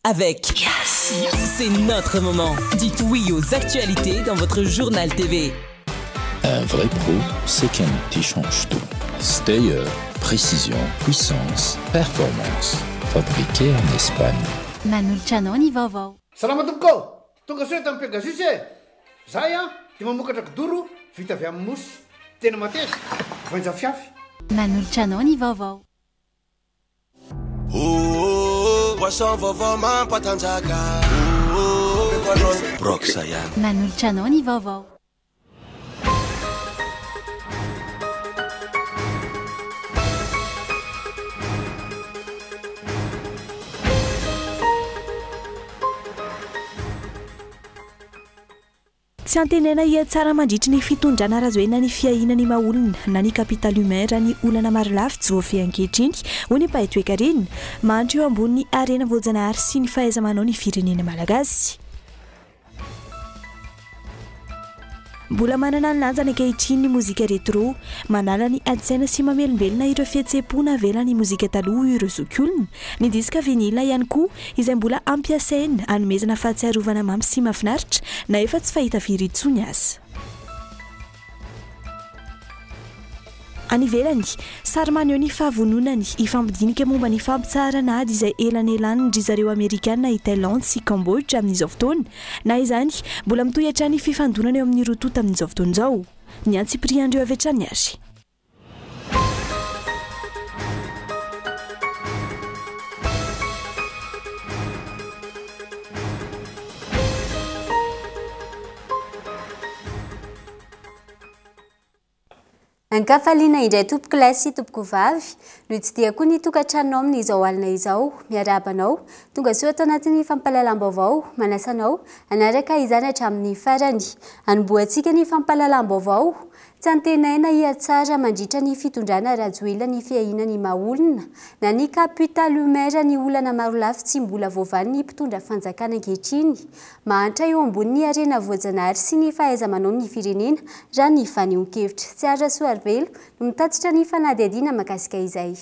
avec Yes. C'est notre moment. Dites oui aux actualités dans votre journal TV. Un vrai pro, c'est qu'un outil change tout. Stayer, précision, puissance, performance. Fabriqué en Espagne. Manoltranao ny vaovao. Salama tompoko, tonga soa tamin'ny Pegasus e. Zahay dia mamokatra kidoro vita avy amin'ny mosy. Tena mateza, voanja fiafy. Manoltranao ny vaovao. Poisson vaovao mampatanjaka. Broxa ihany. Manoltranao ny vaovao. Tsy antenena ia tsara mandritry ny fitondrana razoena ny fiahinany maolona na ny capital humain raha ny olana maro lavitra zoafy ankehitriny ho ny mpahay-toekarena mandry eo ambony arena voajanahary sy ny fahaiza-manao ny firenena malagasy. Mbola manana ny lanjany ankehitriny ny mozika retro, manala ny adi-tsaina sy mamelombelona ireo fihetseham-po navela ny mozika taloha ireo zokiolona, ny diska vinila ihany koa izay mbola ampiasaina hanomezana fahatsiarovana mamy sy mahafinaritra na efa tsy fahita firy intsony aza. Any ivelany, sary maneho ny fahavononany ifampidinika momba ny fampitsarana ady izay elanelany ry zareo Amerikanina i Thailande sy Cambodge amin'izao fotoana, na izany mbola mitohatra ny fifandonana eo amin'ny rotota amin'izao fotoana izao. Ny antsipriandreo avy hatrany azy. Ankafaliana indray tompoko lahy sy tompoko vavy, no tsy dia koa ny tokantranonao amin'izao alina izao, miarabanao, tonga soa atao anatin'ny fampahalalam-baovao, manasanao, anaraka izany hatramin'ny farany. Anomboantsika ny fampahalalam-baovao, tsy antenaina ia tsara mandritra ny fitondrana rajoelina ny fiahinany maolona, na ny capital humain ny olana maro lafy tsy mbola voavany ny mpitondra fanjakana ankehitriny, mahantra eo ambony ny arena voajanahary sy ny fahaiza-manao ny firenena raha ny fanehoan-kevitra. Tsy ara Soarvelo no mitatitra ny fanadihadiana mahakasika izay.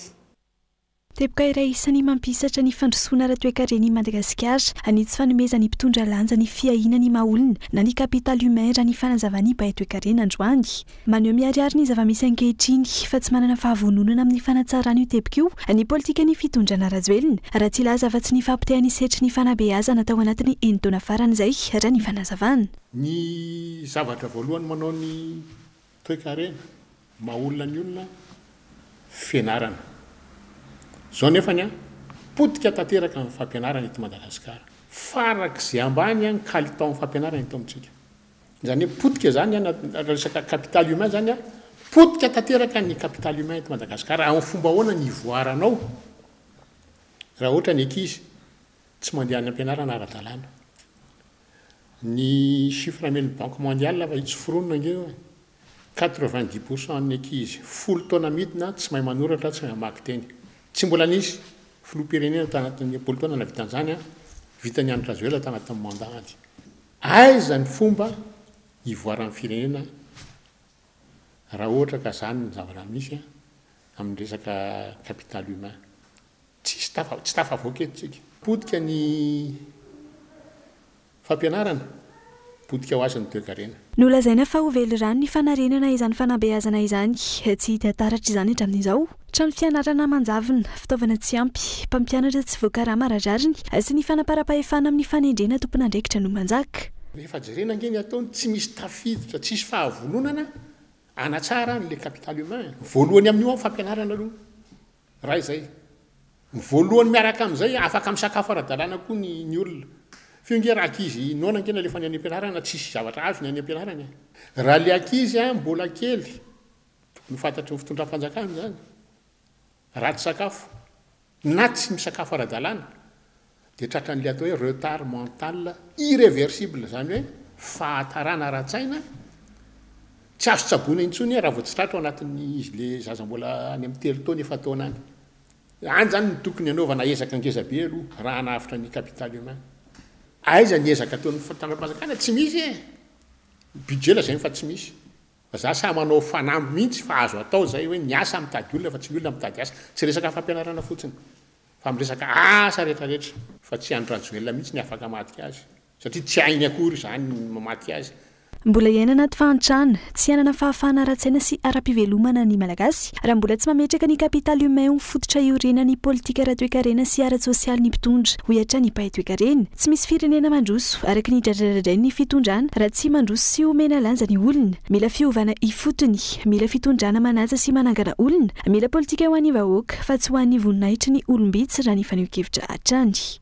Teboka iray isan'ny mampisatra ny fandrosoana ara-toekarena Madagasikara, anitsy fanomezany mpitondra lanja ny fiahinany maolona na ny capital humain raha ny fanazavany mpahay-toekarena androany. Maneho miariary ny zava-misy ankehitriny fa tsy manana fahavononana amin'ny fanatsarana io teboka io ny politika ny fitondrana rajoelina, raha tsy laza afa-tsy ny fampitehany setry ny fanabeazana tao anatin'ny eni-taona farany izay raha ny fanazavana. Ny zavatra voalohany manao ny toekarena maolona ny olona fianarana. Zao nefany potika tanteraka amin'ny fampianarana eto Madagasikara. Farak'izay ambany kalitao amin'ny fampianarana eto amintsika. Izany hoe potika zany resaka capital humain zany potika tanteraka ny capital humain eto Madagasikara amin'ny fomba ahoana ny ivoaranao raha ohatra ny ankizy tsy mandeha any ampianarana ara-dalàna. Ny chiffre amen'ny Banque mondiale fa tsy foronina angeo 90% ny ankizy 10 taona midina tsy mahay manoratra tsy mahay mamaky teny. Tsy mbola nisy filoham-pirenena tanatin'ny politaona na vitan'izany vitany andro razoela tanatin'ny mandady. Aiza ny fomba ivoaran'ny firenena raha ohatra ka zany ny zavatra misy amin'ny resaka capital humain. Tsy tafavoaka eto. Potika ny fampianarana, potika ho azy ny toekarena. Nolazaina fa ho velo rano ny fanarenana izany fanabeazana izany, tsy hita taratra izany hatramin'izao. Trano fianarana manjavona, fitaovana tsy ampy, mpampianatra tsy voakaraha maradrariny, sy ny fanaparam-pahefana amin'ny fanendrena tompon'andraikitra no manjaka. Rehefa jerena angeny ataony tsy misy tafiditra, tsy misy fahavononana anatsara le capital humain. Voalohany amin'io fampianarana aloha. Raha izay. Voalohany miaraka amin'izay afaka misakafo ara-dalàna koa ny olona. Fionge raha ankizy noana ankena lefa ny any ampianarana tsisy zavatra azo ny any ampianarana. Raha le ankizy mbola kely tokony fantatry ny fitondram-panjakana zany. Ratsy sakafo na tsy misakafo ara-dalàna dia tratran'ilay atao hoe retard mental irréversible, zany hoe fahatarana ara-tsaina tsy azo tsaboina intsony raha vao tsy tratra ao anatin'ny izy le zaza mbola any amin'ny 3 taona efa taona any. Any zany ny tokony anaovana ezaka angezabe aloha raha hanafitra ny capital humain. Aiza ny ezaka ataon'ny fitondram-panjakana tsy misy budget zay fa tsy misy. Za sa manao fanamby mihitsy fa azo atao zay hoe ny asa mitady olona fa tsy ny olona mitady asa, tsy resaka fampianarana fotsiny. fa miresaka asa rehetrarehetra fa tsy androanjoelona mihitsy ny afaka matika azy satria tsy ainy akory zany mamatika azy. Mbola iaina anaty fahantrana tsy hanana fahafahana ara-tsaina sy ara-pivelomana ny malagasy raha mbola tsy mametraka ny kapitaly humain ho fototra iorena ny politika ara-toekarena sy ara-tsosialy ny mpitondra ho atra ny pahay-toekarena tsy misy firenena mandroso araka ny dradradradrainy ny fitondrana raha tsy mandroso sy omena lanja ny olona mila fiovana ifotony mila fitondrana manaja sy manangana olona mila politika ho an'ny vahoaka fa tsy ho an'ny voninahitra ny olombitsy raha ny faneho-kevitra hatrany.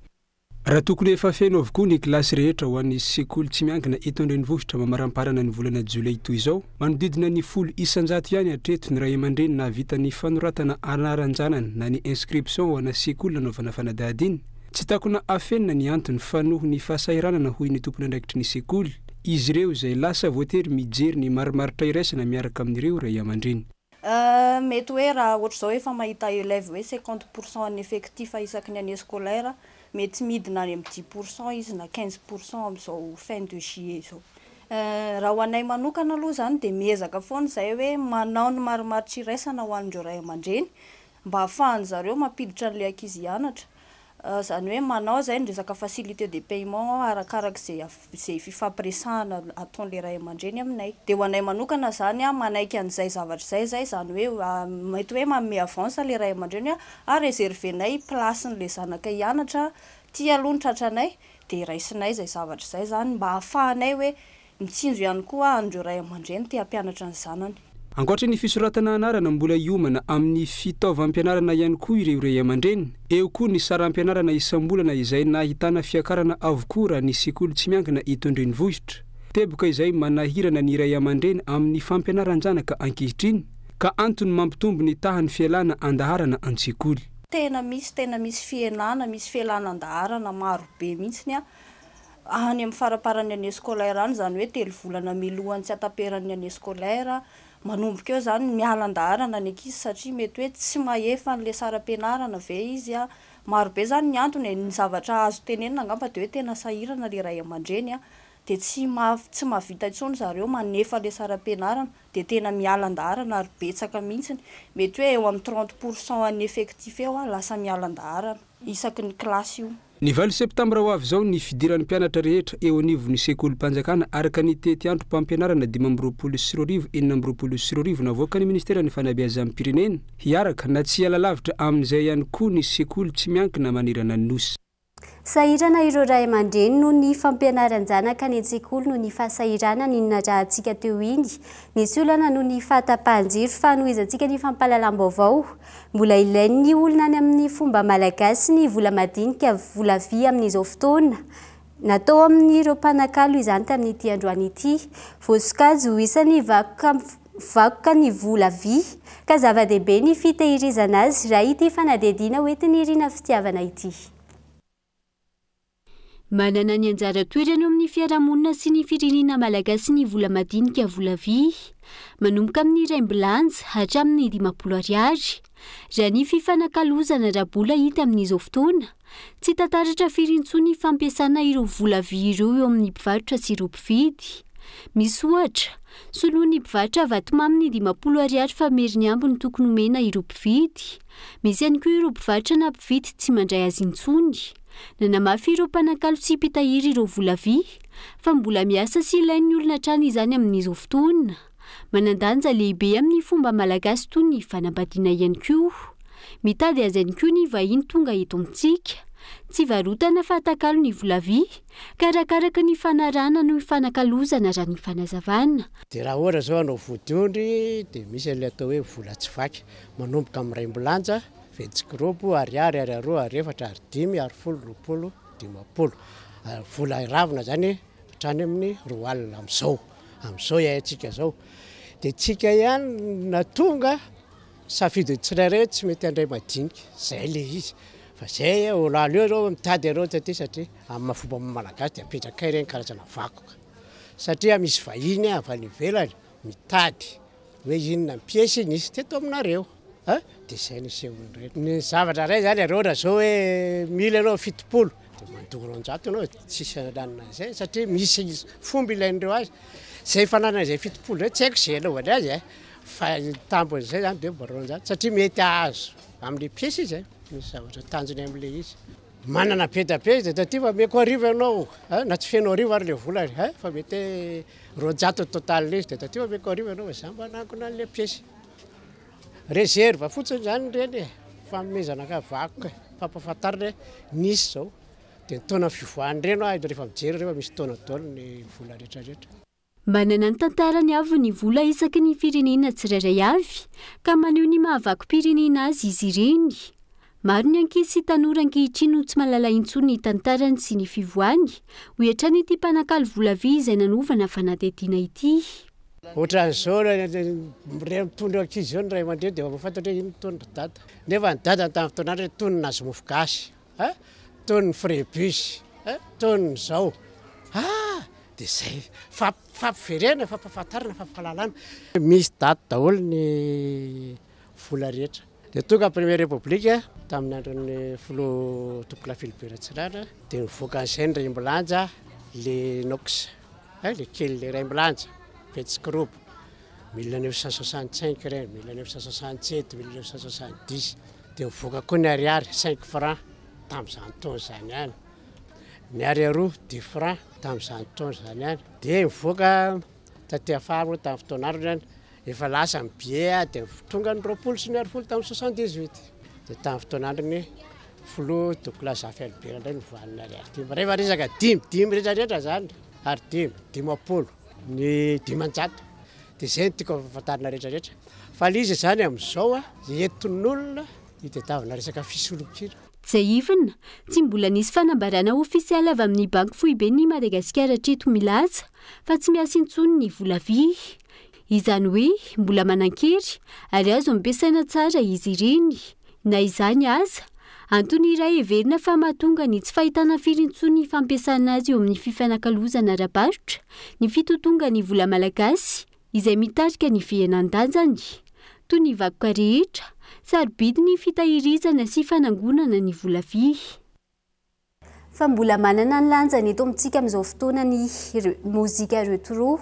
Raha tokony efa feno avokoa ny kilasy rehetra ho an'ny sekoly tsy miankina eto andrenivohitra mamaramparana ny volana jolay toy izao manodidina ny 10 isanjato ihany hatreto ny ray aman-dreny nahavita ny fanoratana anaran-janany na ny inscription ho ana sekoly nanaovana fanadahadiana tsy takona afenina ny antony fanoho ny fahasahiranana hoy ny tompony andraikitry ny sekoly izy ireo izay lasa voatery mijery ny marimaritra iraisana miaraka amin'ireo ray aman-dreny. Mety hoe raha ohatra zao efa mahita élève hoe 50% ny effectif isaky ny année scolaire mety midina any amin'ny 10% izy na 15% amin'izao fin de juillet zao. Raha ho anay manokana aloha zany dia miezaka foana izay hoe manao ny marimaritra iraisana ho an'ireo ray aman-dreny mba ahafahany zareo mampiditra an'ilay ankizy hianatra. Zany hoe manao zay ny resaka facilité de paiement arakaraka izay fifampiresahana ataon'ilay ray aman-dreny aminay. Dia ho anay manokana zany manaiky an'izay zavatra zay zany hoe mety hoe manome avance ilay ray aman-dreny réservenay placen'ilay zanaka hianatra ty aloha ny tratranay dia raisinay zay zavatra zay zany mba ahafahanay hoe mitsinjo ihany koa andreo ray aman-dreny ty hampianatra ny zanany. Ankoatra ny fisoratana anarana mbola iomana amin'ny fitaovam-pianarana ihany koa ireo ray aman-dreny eo koa ny saram-pianarana isam-bolana izay nahitana fiakarana avokoa raha ny sekoly tsy miankina eto andrenivohitra teboka izay manahirana ny ray aman-dreny amin'ny fampianaran-janaka ankehitriny ka antony mampitombo ny tahany fialana andaharana an-tsekoly. Tena misy fienana misy fialana andaharana maro be mihitsy any amin'ny faraparany année scolaire any zany hoe 3 volana milohany tsy ataperan'ny année scolaire manomboka eo zany miala andaharana ny ankizy satria mety hoe tsy mahefa n'ilay saram-pianarana ve izy maro be zany ny antony ny zavatra azo tenenina angamba dia hoe tena sahirana le ray aman-dreny dia tsy mahavita intsony zareo manefa le saram-pianarana dia tena miala andaharana ary betsaka mihitsy mety hoe eo amin'ny 30% any effectif eo lasa miala andaharana isaky ny kilasy io. Ny 20 septambra ho avy zao ny fidiran'ny mpianatra rehetra eo anivon'ny sekolim-panjakana araka ny tety andro mpampianarana 524 420 navoaka ny ministera ny fanabeazan'ny pirenena hiaraka na tsy hiala lavitra amin'izay ihany koa ny sekoly tsy miankina manerana ny nosy. Sahirana ireo ray aman-dreny no ny fampianaran-janaka any an-tsekoly no ny fahasahirana ny narahantsika teo iny. Nisy olana no ny fahatapahan-jiro fanohizantsika ny fampahalalam-baovao. Mbola ilain'ny olona any amin'ny fomba malagasy ny vola madinika vola vy amin'izao fotoana. Natao amin'ireo mpanakalo izany tamin'ity androany ity. Voasokajy ho isan'ny vakoka ny vola vy ka zava-dehibe ny fitehirizana azy raha ity fanadihadiana hoentin'ny irina fitiavana ity. Manana ny anjara toerana amin'ny fiarahamonina sy ny firenena malagasy ny vola madinika vola vy manomboka amin'ny raimbilanja hatramin'ny 50 ariary. Raha ny fifanakalozana raha-bola hita amin'izao fotoana tsy tantaratra firy intsony fampiasana ireo vola vy ireo eo amin'ny mpivarotra sy ireo mpividy. Misy ohatra soloan'ny mpivarotra vatomamy ny 50 ariary fa meriny ambiny tokony omena ireo mpividy. Misy ihany koa ireo mpivarotra na mpividy tsy mandray azy intsony. Nanamafy ireo mpanakalo sy mpitahiry ireo vola vy fa mbola miasa sy ilain'ny olona trano izany amin'izao fotoana. Manandanja lehibe amin'ny fomba malagasy toy ny fanambadiana ihany koa. Mitady azy ihany koa ny vahiny tonga eto amintsika. Tsy varotana fa atakalo ny vola vy karakaraka ny fanarana no fanakalozana raha ny fanazavana. Dia raha ohatra zao anao vodiondry dia misy ilay atao hoe vola tsy vaky manomboka amin'ny raimbilanja vetsikropo ariary ariaroa arefatra ary 5 ary 10 20 vola ravina zany hatrany amin'ny 2 alina amin'izao iaintsika zao. Dia tsika ihany na tonga safidy tsirairay tsy mety andray madinika zay le izy fa zay olalo eo zao mitady areo taty satria amin'ny fomba malagasy dia apetraka ireny karazana vakoka satria misy vahiny avy any ivelany mitady hoe inona piesy nisy teto aminareo dia zay nisehon'ireny. Ny zavatra ray zany areo zao hoe 1000 anao 70 dia mandongo 900 anao tsisy lanina zay satria misy fomba ilain'ireo azy. Zay fanana izay 70 zay tsy haiko zay anaovany azy fa tambony zay zany de baronjany satria mety azo amin'ny piesy izy misy zavatra tanjony amin'le izy manana pedape de taty fa meko ariva ianao na tsy fenao ariva ary le vola fa mety rojato total izy de taty fa meko ariva ianao za mba nankona an'le piesy réserve fotsiny zany reny famezana ka vakoka fampafatarina nisy zao de nitaona fivoahany reny aho rehefa mijery rehefa misy taona daolo ny vola rehetrarehetra manana ny tantarany avy ny vola isaky ny firenena tsirairay avy ka maneho ny mahavakom-pirenena azy izy ireny maro ny ankizy sy tanora ankehitriny no tsy mahalala intsony ny tantarany sy ny fivoahany ho hatrany ity mpanakalo vola vy izay nanovana fanadihadiana ity ohatran'izao mitondra ankizy zao ny ray aman-dreny de mahafantatra hoe ino mitondra dada nefa ny dada tamin'ny fotoanany hoe tony nazo mofo gasy tony ny frébus tony zao de zay fampiverena fampafatarana fampahalalana misy daty daholo ny vola rehetra de tonga première république tamin'ny andron'ny filoha tompola Philibert Ratsirana de nivoaka an'izay ny Raimbolanja le nox le kely le Raimbolanja Vetskroup 1965 reny 1967 1970 de nivoaka koa ny ariary 5 francs tamin'izany taona zany ihany ny ariaroa 10 francs tamin'izany taona zany ihany de nivoaka taty afara tamin'ny fotoan'andro zany efa lasa ny billet de tonga ny 20 sy ny 20 tamin'ny 78 de tamin'ny fotoan'andro ny filoha Douglas Philibert ndray nivoan'ny ariary rehefa resaka dimy rehetrarehetra zany ary dimapolo ny dimanjato de zay ny tiako fafantarina rehetrarehetra fa lizy zany amin'izao entin'olona hitadiavana resaka fisolokiana Jaivina, tsy mbola nisy fanambarana ofisialy avy amin'ny banky foiben'ny Madagasikara hatreto milatsa fa tsy miasa intsony ny vola vy. Izany hoe mbola manan-kery ary azo ampiasaina tsara izy ireny. Na izany aza, antony iray heverina fa mahatonga ny tsy fahitana firy intsony ny fampiasana azy eo amin'ny fifanakalozana ara-barotra ny fitotonga ny vola malagasy izay mitarika ny fiainan-danjany. Toy ny vakoka rehetra, sarobidy ny fitahirizana sy fanangonana ny vola vy. Fa mbola manana ny lanjany eto amintsika amin'izao fotoana ny mozika retro,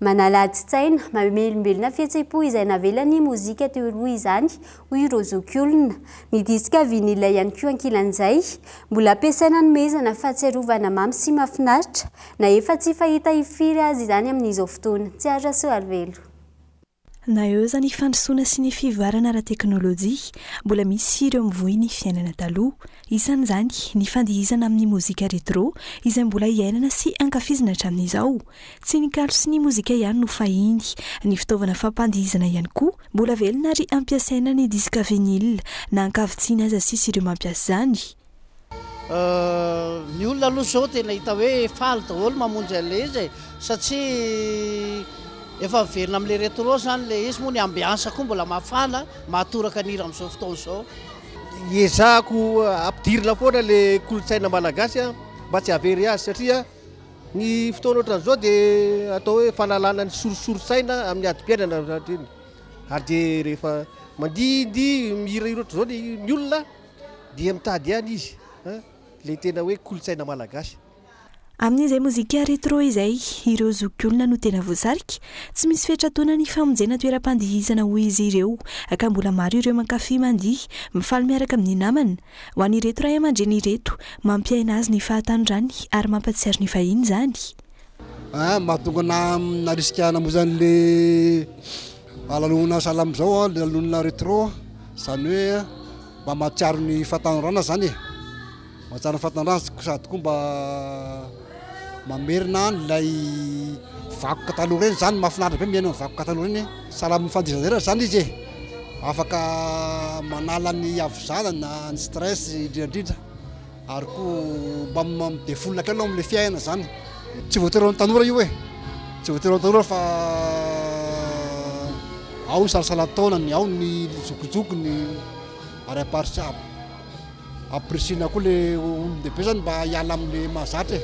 manala-tsaina, mamelombelona fihetseham-po izay navela ny mozika teo aloha izany, hoy Rozokulna. Ny diska vinyle ihany koa ankilan'izay, mbola ampiasaina nomezana fahatsiarovana mamy sy mahafinaritra, na efa tsy fahita ifiry azy izany amin'izao fotoana. Tsy azo aso alvelo. Na eo zany fandrosoana sy ny fivoarana ara-teknôlôjia mbola misy ireo mivohy ny fiainana taloha. Isan'izany ny fandihizana amin'ny mozika retro izay mbola iainana sy ankafizina hatramin'izao. Tsy ny kalo sy ny mozika ihany no fahiny, ny fitaovana fampandihizana ihany koa mbola velona ary ampiasaina ny diska vinyle na ankavitsiana aza sisy ireo mampiasa zany. Ny olona aloha zao tena hita hoe faly daholo mamonjy an'le izy satria efa miverina amin'le retro zany le izy moa ny ambiansa koa mbola mafana mahatoraka nira amin'izao fotoana izao. Ezahako ampidirina foana le kolotsaina malagasy mba tsy havery azy satria ny fotoana ohatran'izao dia atao hoe fanalana ny sorosorosaina amin'ny adi-piainana reny ary dia rehefa mandindy mihirahira ohatr'izao ny olona dia mitady ihany izy le tena hoe kolotsaina malagasy. Amin'izay mozika retro izay, ireo zokiolona no tena voasarika, tsy misy fiatratoana ny famonjena toeram-pandihizana ho izy ireo, ka mbola maro ireo mankafy mandihy, mifaly miaraka amin'ny namana. Ho an'ny reto ray aman-dreny reto, mampiaina azy ny fahatanjany ary mampatsiaro ny fahiny zany. Mahatonga na risika namozan'le lalonana salama zao, le lalonana retro, zany hoe mba mahatsiaro ny fahatanjana zany. Mahatsiaro ny fahatanjana sady koa mba mamerina nylay vakoka taloha reny zany mahafinaritra be miaina vakoka taloha reny salama fandihizana zany izy afaka manala ny avizana na ny stress indrindra ary koa mba midefolona kely amin'le fiaina zany. Tsy voatery ny tanora io tsy voatery ny tanora fa ao ny salasala-taonany, ao ny zokizokiny ary aparitsy appréciena koa le olon-dehibe zany mba hiala amin'le mahazatra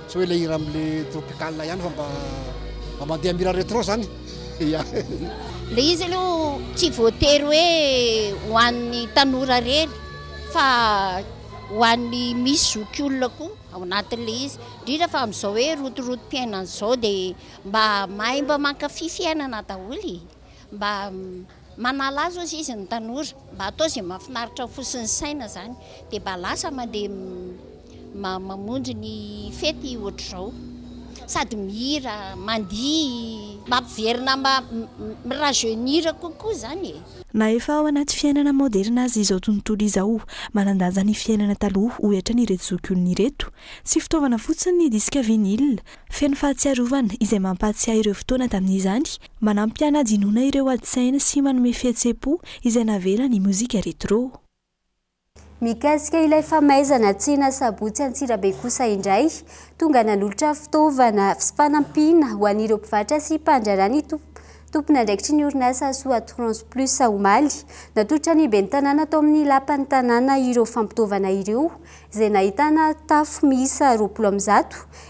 tsy hoe le hira amin'le tropical ihany fa mba mandeha mira retro zany. Le izy aloha tsy voatery hoe ho an'ny tanora rery fa ho an'ny misy zoky olona koa ao anatin'le izy, indrindra fa amin'izao hoe rotorotom-piainana izao dia mba mahay mba mankafy fiainana daholo. mba manala azy ozy izy ny tanora mba atao zay mahafinaritra fosiny saina zany dia mba lasa mandeha mamonjy ny fety ohatr'izao sady mihira mandihy mampiverina mirajeunira kokoa zany e. Na efa ao anaty fiainana moderna azy izao tontolo izao manandanja ny fiainana taloha ohatra ny ireto zokiolona ireto sy fitaovana fotsiny ny diska vinyle feno fahatsiarovana izay mampatsiahy ireo fotoana tamin'izany manampy hanadinoana ireo adi-saina sy manome fihetsem-po izay navela ny mozika retro. Mikasika ilay famaizana tsena sabotsy Antsirabe kosa indray tonga nanolotra fitaovana fanampiana ho an'ireo mpivarotra sy mpandrarany tompona ndraikitry ny orinasa Soa Trans Plus Omaly natolotra ny ben'ny tanàna tao amin'ny lapan'ny tanàna ireo fampitaovana ireo izay nahitana tafo miisa 20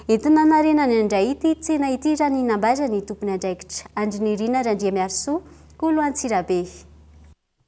entina narenany indray ity tsena ity raha ny nambara ny tompona ndraikitra Andrinirina Randriamiarso Kolo Antsirabe.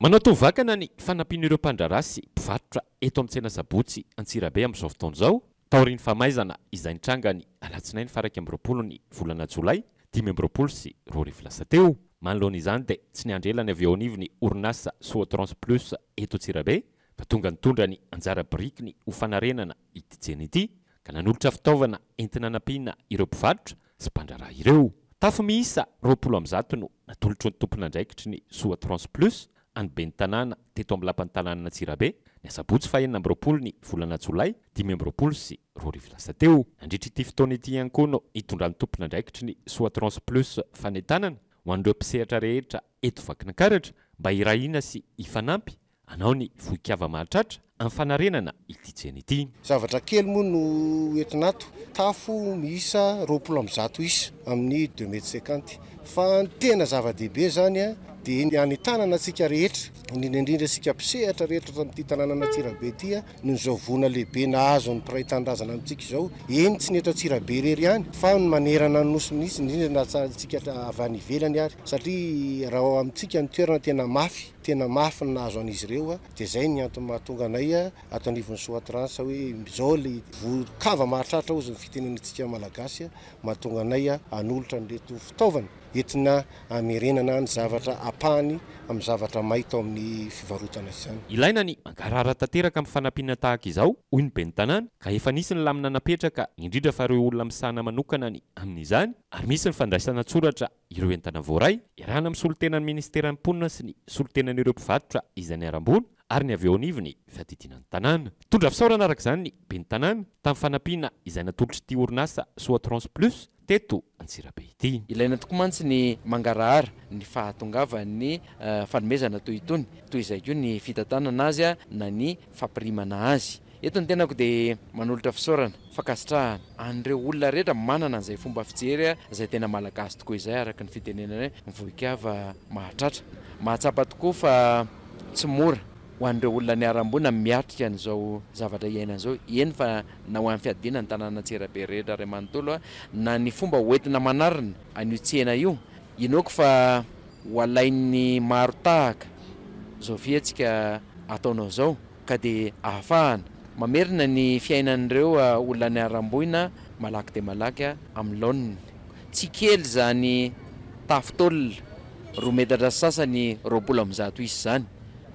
Manao tovakana ny fanampian'ireo mpandrara sy mpivarotra eto amin'ny tsena sabotsy Antsirabe amin'izao fotoana izao taorian'ny famaizana izay nitranga ny alatsinainy faraka 20 ny volana Jolay 2020 sy 2020 teo. Manoloana izany dia tsy niandrelany avy eo anivony orinasa Soa Trans Plus eto Antsirabe fa tonga nitondra ny anjara birikiny ho fanarenana ity tsena ity ka nanolotra fitaovana entina hanampiana ireo mpivarotra sy mpandrara ireo. Tafo miisa 20 no natolotro ny tompona andraikitry ny Soa Trans Plus any ben'ny tanàna teto amin'ny lapan'ny tanàna Antsirabe ny asabotsy 20 ny volana Jolay 2020 sy 2020 teo. Nandritra ity fotoana ity ihany koa no hitondran'ny tompona andraikitry ny Soa Trans Plus fanentanana ho an'ireo mpisehatra rehetra eto Vakinankaratra mba hirahina sy hifanampy anao ny vohikava mahatratra amin'ny fanarenana ity tsena ity. Zavatra kely moa no entinato tafo miisa 20 isa amin'ny 2,50 fa tena zava-dehibe zany dia ny anitanana antsika rehetra indrindra sika mpisehatra rehetra tamin'ity tanàna Antsirabe ity no zao vona lehibe nahazo ny mpiray tanindrazana amintsika izao eny tsy ny eto Antsirabe rery ihany fa ny manerana ny nosy mihintsy indrindra natsika avy any ivelany ary satria raha amintsika ny toerana tena mafy ny nahazo an'izy ireo dia zay ny antony mahatonga anay ato anivon'ny Soa Trans hoe izao le vohikava mahatratra ozy ny fitenenantsika malagasy mahatonga anay hanolotra nyreto fitaovana entina hamerenana ny zavatra apahany amin'ny zavatra mahita ao amin'ny fivarotana izany. Ilaina ny mankarara tanteraka amin'ny fanampiana tahaka izao hoy ny ben'ny tanàna ka efa nisy ny lamina napetraka indrindra fa ireo olona misahana manokana ny amin'izany ary misy ny fandraisana tsoratra ireo entana voaray iarahana amin'ny solotenan'ny ministeran'ny mponina sy ny solotenan'ireo mpivarotra izay niarambona ary ny avy eo anivony fiadidinan'ny tanàna. Tondra fisaorana araka izany ny ben'ny tanàna tamin'ny fanampiana izay natolotry ity orinasa Soa Trans Plus teto Antsirabe ity. Ilaina tokoa mantsy ny mangarahara ny fahatongavan'ny fanomezana toy itony toy izay koa ny fitantanana azy na ny fampirimana azy. Eto ny tenako dia manolotra fisaorana fakasitrahana an'ireo olona rehetra manana an'izay fomba fijery izay tena malagasy tokoa izay araka ny fitenenana ny vohikava mahatratra. Mahatsapa tokoa fa tsy mora ho an'ireo olona niarambona miatrika an'izao zavatra iainana izao. Eny fa na ho amin'ny fiadina ny tanàna Antsirabe rehetra ray manontolo na ny fomba hoentina manarina an'io tsena io inoako fa ho alain'ny maro tahaka zao fietsika ataonao zao ka dia ahafahana mamerina ny fiainan'ireo olona niaramboina malaky dia malaky amin'ny laoniny. Tsy kely zany tafitolona 2 metatra sasany 20 isa zany.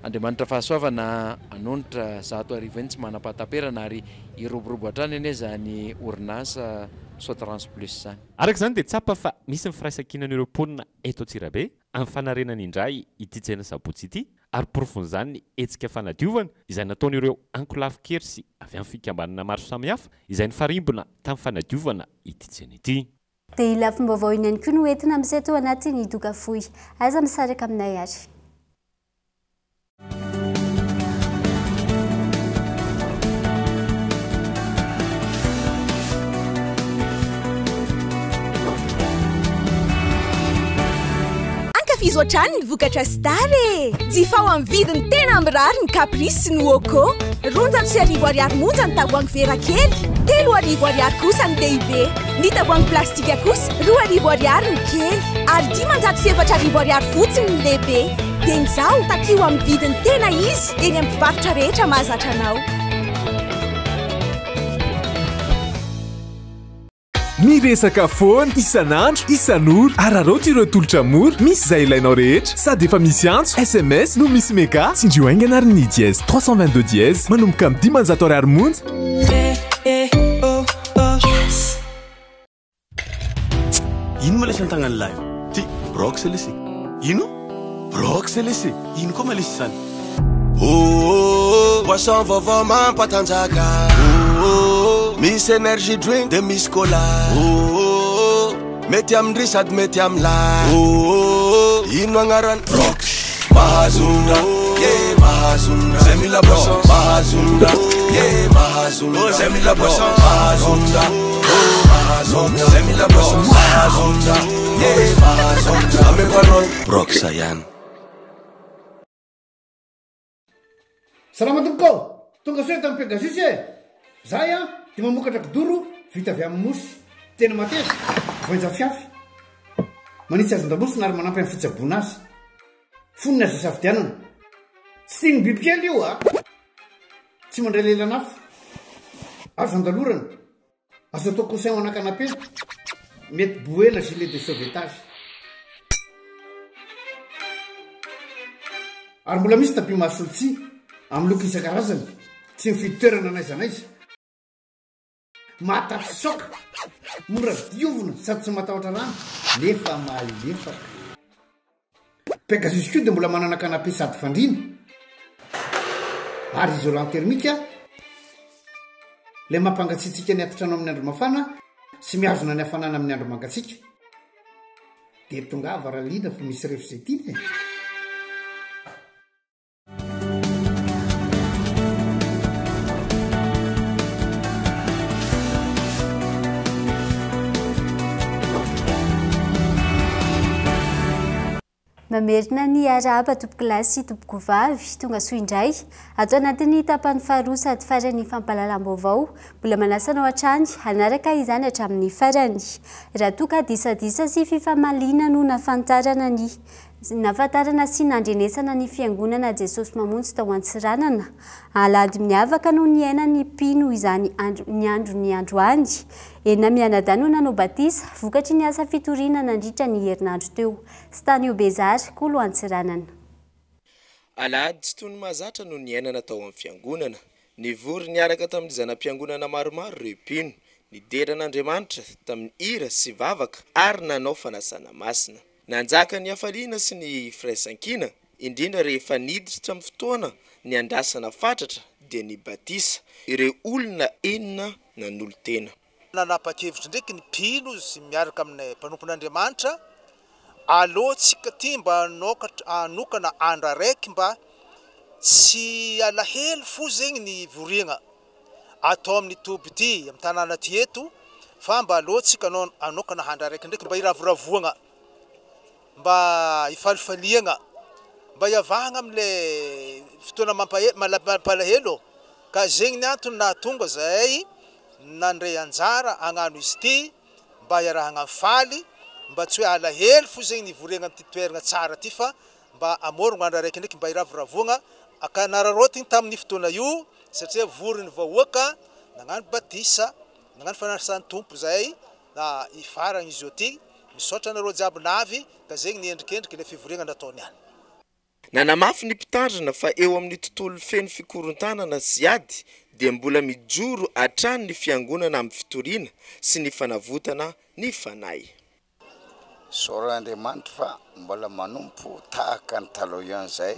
Andriamanitra fahasoavana anonitra 100 eny tsy manapataperana ary iroborobo hatrany ane zany orinasa Soa Trans Plus zany. Araka izany dia tsapa fa misy ny firaisankinan'ireo mponina eto Antsirabe amin'ny fanarenana indray ity tsena sabotsy ity ary porofon'izany ny hetsika fanadiovana izay nataon'ireo ankolafo-kery sy avy amin'ny fikambanana maro samihafa izay nifarimbona tamin'ny fanadiovana ity tsena ity. Dia ila fomba iny ihany koa no entina amin'izay tao anatin'ny doka fohy aza misaraka aminay ary. Izy ohatrany ny vokatra Star jifa ao amin'ny vidiny tena mirary ny Caprice sy ny Woko 400 ariary monja ny tavoahangy vera kely 300 ariary kosa ny lehibe ny tavoahangy plastika kosa 200 ariary ny kely ary 570 ariary fotsiny ny lehibe dia izao takio amin'ny vidiny tena izy eny amin'ny mpivarotra rehetra mahazatra anao. miresaka foana isan'andro isan'ora araroty ireo tolotra mora misy izay ilainao rehetra sady efa misy antso sms no misy meka tsindrio aingana ary ny dièse 322 dièse manomboka amin'ny 10 ariary monja ino ma lesy an-tagnany lahy ty brok se lesy ino brok se lesy ino koa ma lesy zany Poisson vaovao mampatanjaka misy energy drink de misy cola mety amindry sady mety amilay ino agnarany brok mahazonda mahazonda zay mila poisson mahazonda mahazonda zay mila poisson mahazonda mahazonda zay mila poisson mahazonda mahazonda amepanon brok sayana Salama tompoko tonga soe tamin'ny Pegasus zay dia mamokatra kidoro vita avy amin'ny mosy tena mateza voenja fiafy manitsy azon-damosy na ary manampy amin'ny fitsaboana azy fonina azy safidianana tsy tiany bibikely io tsy mandray lelanafo azo andalorana azo atao coussin anakanapé mety boela gilet de sauvetage ary mbola misy tapis masolotsi amin'ny loko isan-karazany tsy mifidy toerana n'aiza n'aiza mahatafy soka mora diovina sady tsy matahotra rano nefa malefaka Pegasus koa dia mbola manana canapé sady fandrina ary isolant thermique le mampangatsiatsika ny atitrano amin'ny andro mafana sy miazona ny hafanana amin'ny andro mangatsiaka dia tonga avaraliana fa misy refzetine mamerina ny araba tompoko lasy sy tompoko vavy tonga soa indray atao anatin'ny tapany faharoa sady farany fampahalalam-baovao mbola manasanao hatrany hanaraka izany hatramin'ny farany raha toka disadisa sy fifamaliana no nafantarana sy nandrenesana ny fiangonana Jesosy mamonjy tao Antsiranana alady miavaka no ny ainany mpino izany ny androany ena mianadano nanao batisa vokatry ny asa fitoriana nandritra ny herinandro teo Stanio Bezary kolo Antsiranana alady tsy tony mahazatra no ny ainana tao amin'ny fiangonana nivory niaraka tamin'ny zanam-piangonana maromaro ireo mpino nideran'Andriamanitra tamin'ny hira sy vavaka ary nanao fanasana masina nanjaka ny hafaliana sy ny firaisankina indrindra rehefa niditra amin'ny fotoana ny andasana fatratra dia ny batisa ireo olona enina nanolo-tena nanapa-kevitra ndraiky ny mpino sy miaraka amin'ny mpanompon'Andriamanitra alohantsika ty mba anokana andro araiky mba tsy alahelo fo zegny ny voriagna atao amin'ny toby ty amin'ny tanàna ty eto fa mba alohantsika anokana andro araiky ndraiky mba iravoravoagna mba ifalifaliagna mba iavahagna am'le fotoana mampalahelo ka zegny ny antony nahatonga zay nandray anjara agnano izy ty mba iarahagna faly mba tsy hoe alahelo fo zegny nivoriagna am'ty toeragna tsara ty fa mba amorogna andro araiky ndraiky mba iravoravoagna akanararotiny tamin'ny fotoana io satria voriny vahoaka nagnano batisa nagnano fanasany tompo zay na ifaragna izy io ty misaotra nareo jiaby navy ka zegny niendrikendriky le fivoriagna nataony any nanamafy ny mpitandrina fa eo amin'ny tontolo feno fikorontanana sy ady dia mbola mijoro hatrany ny fiangonana amin'ny fitoriana sy ny fanavotana ny fanahy Soran'Andriamanitra fa mbola manompo tahaka ny taloha ihany zay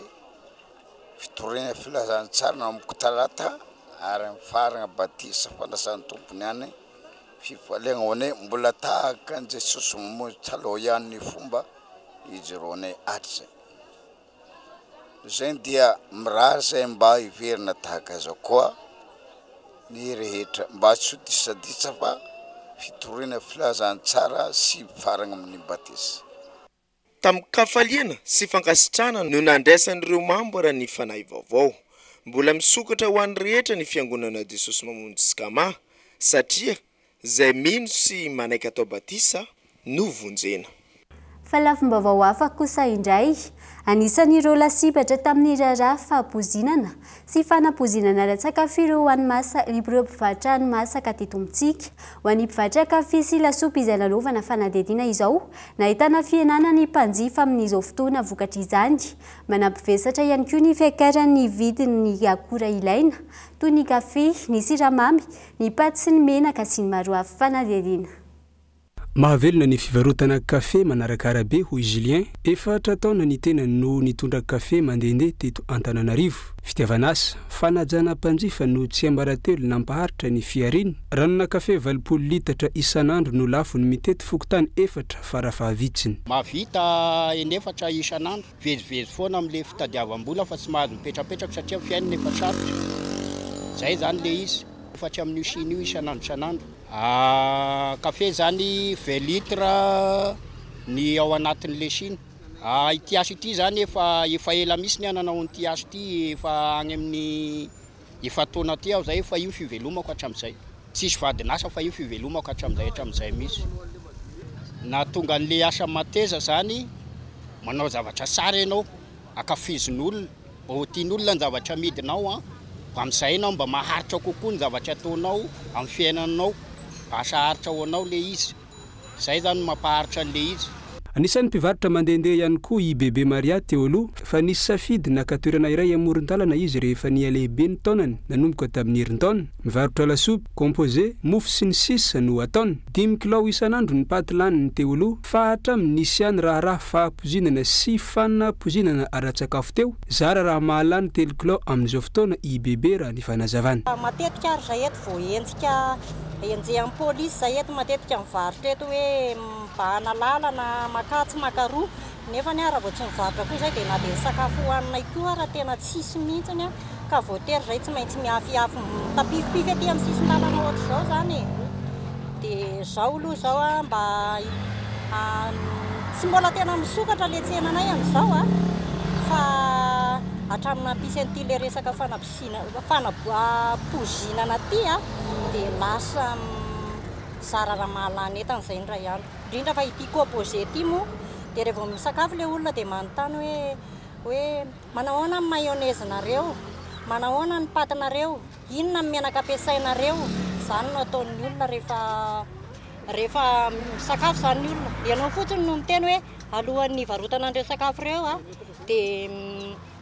fitoriana filazana tsara nanomboka talata ary mifaragna batisa fanasany tompony any fifaliagna hone mbola tahaka ny Jesosy mamonjy taloha ihany ny fomba ijerone atry zay dia miraha zay mba iverina tahaka zao koa ny rehetra mba tsy ho disadisa fa fitoriana filazana tsara sy mifaragna amin'ny batisa tamin'ny kafaliana sy fankasitrana no nandraisan'ireo mambora ny fanahy vaovao mbola misokatra ho an'ny rehetra ny fiangonana Jesosy mamonjy Skama satria zay mino sy manaiky atao batisa no vonjena fa lafim-baovao hafa kosa indray anisan'ireo lasibatra tamin'ny raharaha fahapozinana sy fanapozinana ratsakafo ireo ho an'ny ireo mpivarotra masaka teto amintsika ho an'ny mpivarotra kafe sy lasopy izay nanaovana fanadihadiana izao nahitana fihenana ny mpanjifa amin'izao fotoana vokatra izany manampivesatra ihany koa ny fiakaran'ny vidin'ny akora ilaina toy ny kafe, ny siramamy, ny paty sy ny menaka sy ny maro hafa fanadihadiana. Mahavelona ny fivarotana kafe manaraka arabe hoy Julien efatra taona ny tena no nitondra kafe mandehandeha teto Antananarivo. Fitiavana asa fanajana mpanjifa no tsy ambaratelo nampaharitra ny fiariny ranona kafe 20 litatra isan'andro no lafo ny mitety fokotany efatra farafahavitsiny. Mavita enefatra isan'andro vezivezy foana amin'le fitadiavam-bola fa tsy mahazo mipetrapetraka satria fiainana efa sarotra. Zay zany le izy efatra amin'ny usine io isan'andro. Kafe zany 20 litre ny ao anatin'le siny. Ity asa ity zany efa ela misy ny ananao ity asa ity efa agny amin'ny efa taona ty aho zay efa io fivelomako hatramin'izay. Tsisy vadin'asa fa io fivelomako hatramin'izay misy. Na tonga an'le asa mateza zany manao zavatra tsara ianao akafizin'olona mba tian'olona ny zavatra midinao amin'izay ianao mba maharitra kokoa ny zavatra ataonao amin'ny fiainanao. Asa haritra ho anao le izy. Zay zany mampaharitra an'le izy. Anisan'ny mpivarotra mandehandeha ihany koa i Bebe Maria teo aloha fa nisy safidy nakatoerana iray amoron-dalana izy rehefa nia lehibe ny taonany nanomboka tamin'ny herintaona. Mivarotra lasopy, composé, mofo sy ny sisa no ataony. 5 kilao isan'andro ny paty laniny teo aloha fa hatramin'ny nisy ihany raharaha fahapozinana sy fanapozinana ara-tsakafo teo. Zara raha mahalany 3 kilao amin'izao fotoana i Bebe raha ny fanazavana. Matetika ary zay eto vao enjika enjehan'ny polisy zay eto matetika mivarotra eto hoe mba analalana makatsy makaroa nefa ny ara vao tsy mivarotra koa zay dia na dia sakafo hohanina koa raha tena tsisy mihitsiny ka voatery zay tsy maintsy miafiafy tapifipify aty amin'ny sisin-dalana ohatra zao zany dia zao aloha zao mba tsy mbola tena misokatra le tsenanay amin'izao fa hatramina ampisy an'ity le resaka fanapozinana ty dia lasa zara raha mahalany etany zay ndray ihany indrindra fa ity composé ity moa dia rehefa misakafo le olona dia manontany hoe manahoana ny mayonnaise nareo, manahoana ny patinareo, inona ny menaka ampiasainareo. Zany no ataon'ny olona rehefa misakafo zany ny olona. Ianao fotsiny no miteny hoe alohan'ny varotana an'ireo sakafo reo dia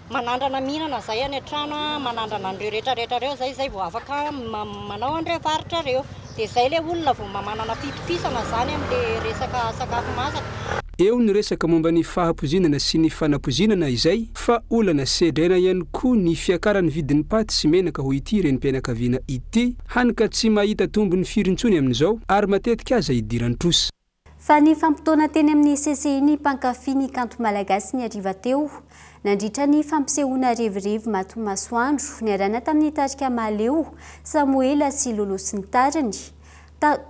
manandrana mihinana zay any an-trano manandrana an'ireo rehetrarehetra reo zay vao afaka manao an'ireo varotra reo. Dia zay le olona vao manana fitopisana zany amin'le resaka sakafo masaka. Eo ny resaka momba ny fahapozinana sy ny fanapozinana izay fa olana sedraina ihany koa ny fiakaran'ny vidin'ny paty sy menaka ho ity renim-pianakaviana ity hanika tsy mahita tombony firintsony amin'izao ary matetika aza idirany trosa. Fa ny fampitona teny amin'ny CCI ny mpankafy ny kanto malagasy ny ariva teo nandritra ny fampisehoana revirivo mato masoandro ny arana tamin'ny tarika maleo Samuela sy Lolo sy ny tariny.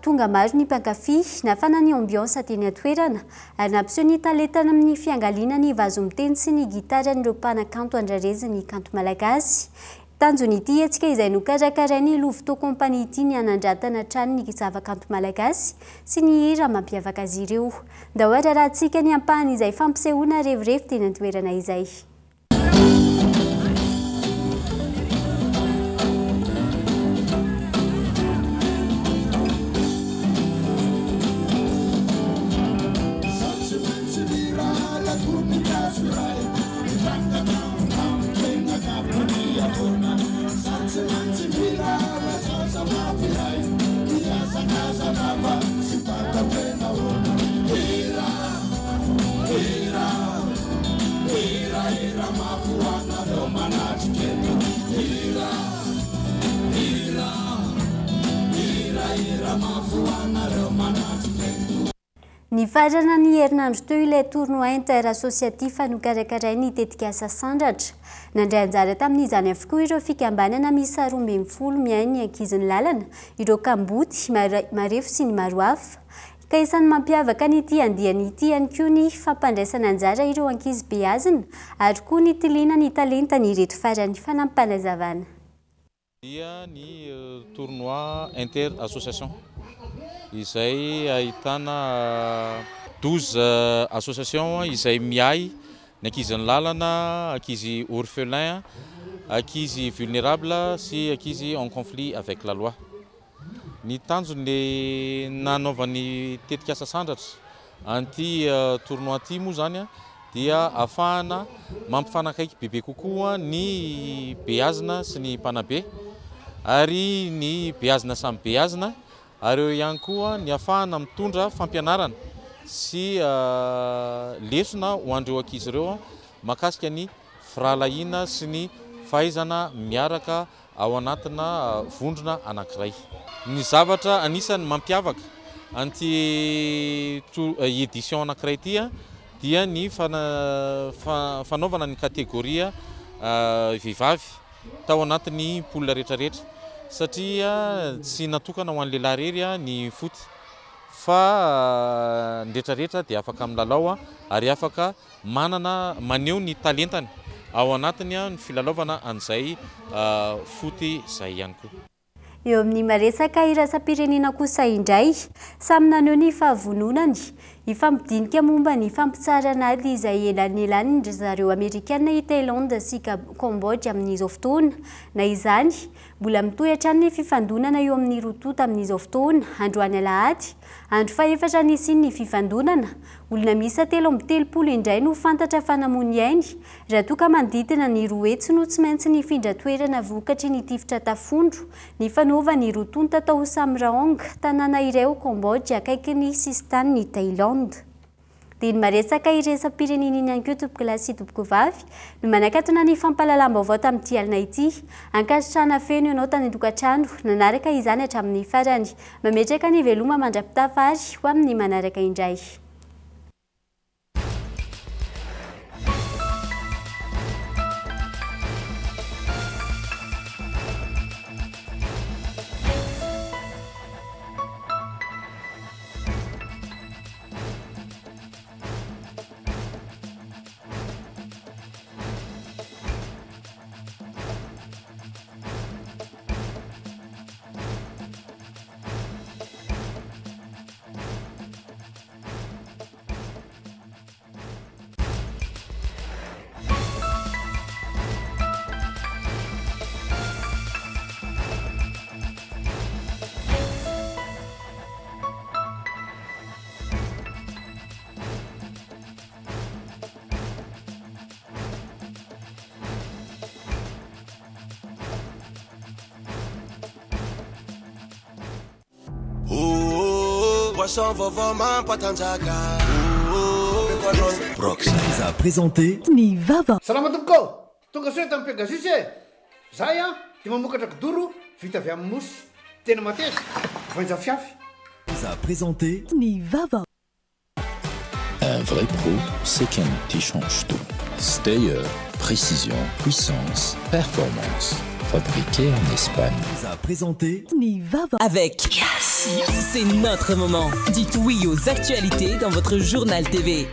Tonga maro ny mpankafy nafana ny ambiansa teny atoerana ary nampiseho ny talentana amin'ny fiangaliana ny vazomiteny sy ny gitara n'ireo mpanakanto andrareza ny kanto malagasy. Tanjon'ity hetsika izay nokarakarainy Lovito kompani ity ny anandratana trano ny zavakanto malagasy sy ny hira mampiavaka azy ireo. Ndahoatra rahantsika ny ampahany izay fampisehoana revirevo teny antoerana izay. Ny farana ny herinandro teo ilay tournoi interassociatif nokarakarainy tetika Sasandratra. Nandray anjara tamin'izany avokoa ireo fikambanana misy 12 miainy ny ankizin'ny lalana, ireo Kamboty, Marefo sy ny maro hafa. Ka isan'ny mampiavaka n'ity andiany ity ihany koa ny fampandraisana anjara ireo ankizy beazina ary koa ny tiliana ny talentany ireto farany fanampanazavana. Dia ny tournoi interassociation izay ahitana 12 association izay miay ny ankizy ny lalana, ankizy orphelin, ankizy vulnérable sy ankizy en conflit avec la loi. Ny tanjony nanaovany tetika asa sandratra anty tournoi ty moa zany dia afahana mampifanakaiky bebe kokoa ny beazina sy ny mpanabe ary ny beazina samy beazina ary eo ihany koa ny afahana mitondra fampianarana sy lesona ho andreo ankizy ireo makasika ny firalahiana sy ny fahaizana miaraka ao anatina vondrona anankiray. Ny zavatra anisany mampiavaka anty édition anankiray ty dia ny fanaovana ny kategoria vehivavy tao anatin'ny poule rehetrarehetra satria tsy natokana ho an'ny lehilahy rery ny foot fa rehetrarehetra dia afaka milalao ary afaka maneho ny talentany ao anatiny ny filalaovana an'izay foty izay ihany koa. Eo amin'ny maresaka iraisam-pirenena kosa indray, samy naneho ny fahavononany ifampidinika momba ny fampitsarana ady izay elanelany ry zareo Amerikana i Thaïlande sy Cambodge amin'izao fotoana. Na izany, mbola mitohatra ny fifandonana eo amin'ny rotota amin'izao fotoana, androany alahady, andro faefatra nisy ny fifandonana, olona misa 330 indray no fantatra fanamony ainy, raha toa ka manditina ny roetsy no tsy maintsy ny findratoerana vokatry ny tifitra tafondro, ny fanaovany rotonta tao Samraong, tanàna iray ao Cambodge akaiky ny Sistan ny Thaïlande. Dia ny maresaka iraisam-pirenena iny ihany koa tompoko lahy sy tompoko vavy no manakatona ny fampahalalam-baovao tamin'ity alina ity, ankasitrana feno ianao tany an-tokantrano, nanaraka izany hatramin'ny farany, mametraka ny veloma mandrapitafary ho amin'ny manaraka indray. Brox a présenté Ny Vava. Salama tompoko. Tonga soa tamin'ny Pegasus e. Zay dia mamokatra kidoro vita avy amin'ny mosy. Tena mateza. Voanja fiafy. A présenté Ny Vava. Un vrai pro, c'est qu'un outil change tout. Stayer, précision, puissance, performance. Fabriqué en Espagne. A présenté Ny Vava. Avec Yes, c'est notre moment. Dites oui aux actualités dans votre journal TV.